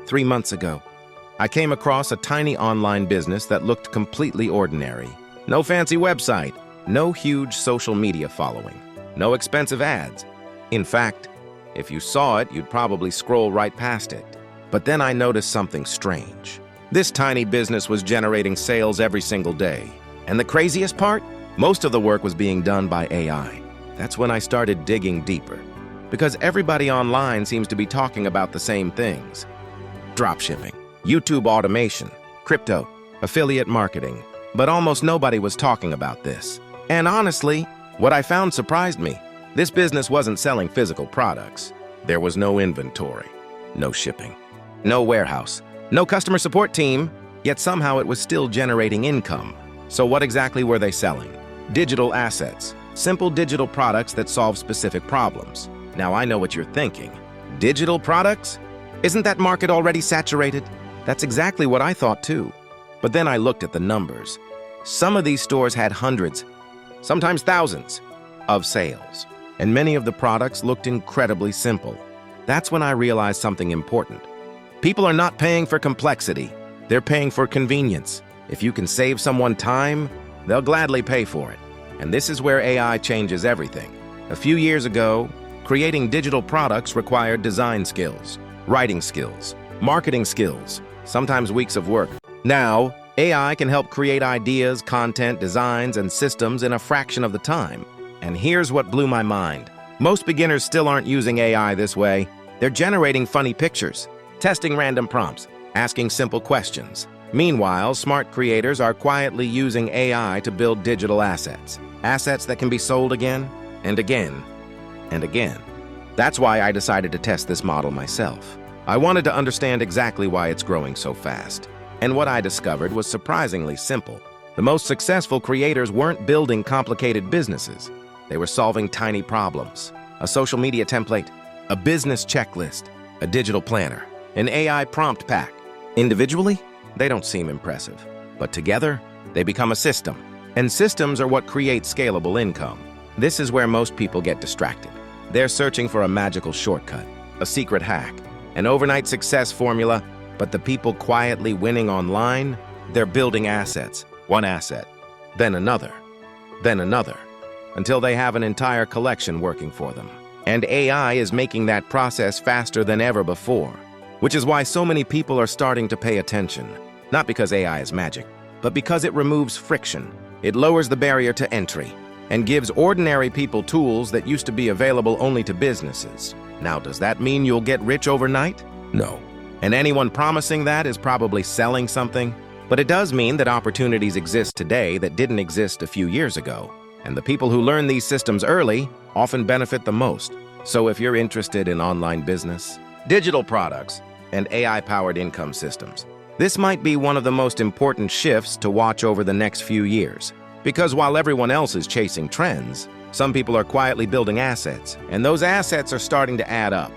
3 months ago, I came across a tiny online business that looked completely ordinary. No fancy website, no huge social media following, no expensive ads. In fact, if you saw it, you'd probably scroll right past it. But then I noticed something strange. This tiny business was generating sales every single day. And the craziest part? Most of the work was being done by AI. That's when I started digging deeper. Because everybody online seems to be talking about the same things. Dropshipping, YouTube automation, crypto, affiliate marketing. But almost nobody was talking about this. And honestly, what I found surprised me. This business wasn't selling physical products. There was no inventory, no shipping, no warehouse, no customer support team, yet somehow it was still generating income. So what exactly were they selling? Digital assets, simple digital products that solve specific problems. Now I know what you're thinking. Digital products? Isn't that market already saturated? That's exactly what I thought too. But then I looked at the numbers. Some of these stores had hundreds, sometimes thousands, of sales. And many of the products looked incredibly simple. That's when I realized something important. People are not paying for complexity. They're paying for convenience. If you can save someone time, they'll gladly pay for it. And this is where AI changes everything. A few years ago, creating digital products required design skills, writing skills, marketing skills, sometimes weeks of work. Now, AI can help create ideas, content, designs, and systems in a fraction of the time. And here's what blew my mind. Most beginners still aren't using AI this way. They're generating funny pictures, testing random prompts, asking simple questions. Meanwhile, smart creators are quietly using AI to build digital assets. Assets that can be sold again and again and again. That's why I decided to test this model myself. I wanted to understand exactly why it's growing so fast. And what I discovered was surprisingly simple. The most successful creators weren't building complicated businesses. They were solving tiny problems. A social media template, a business checklist, a digital planner, an AI prompt pack. Individually, they don't seem impressive. But together, they become a system. And systems are what create scalable income. This is where most people get distracted. They're searching for a magical shortcut, a secret hack, an overnight success formula. But the people quietly winning online, they're building assets. One asset, then another, until they have an entire collection working for them. And AI is making that process faster than ever before, which is why so many people are starting to pay attention. Not because AI is magic, but because it removes friction. It lowers the barrier to entry and gives ordinary people tools that used to be available only to businesses. Now, does that mean you'll get rich overnight? No. And anyone promising that is probably selling something. But it does mean that opportunities exist today that didn't exist a few years ago. And the people who learn these systems early often benefit the most. So if you're interested in online business, digital products, and AI-powered income systems, this might be one of the most important shifts to watch over the next few years. Because while everyone else is chasing trends, some people are quietly building assets, and those assets are starting to add up.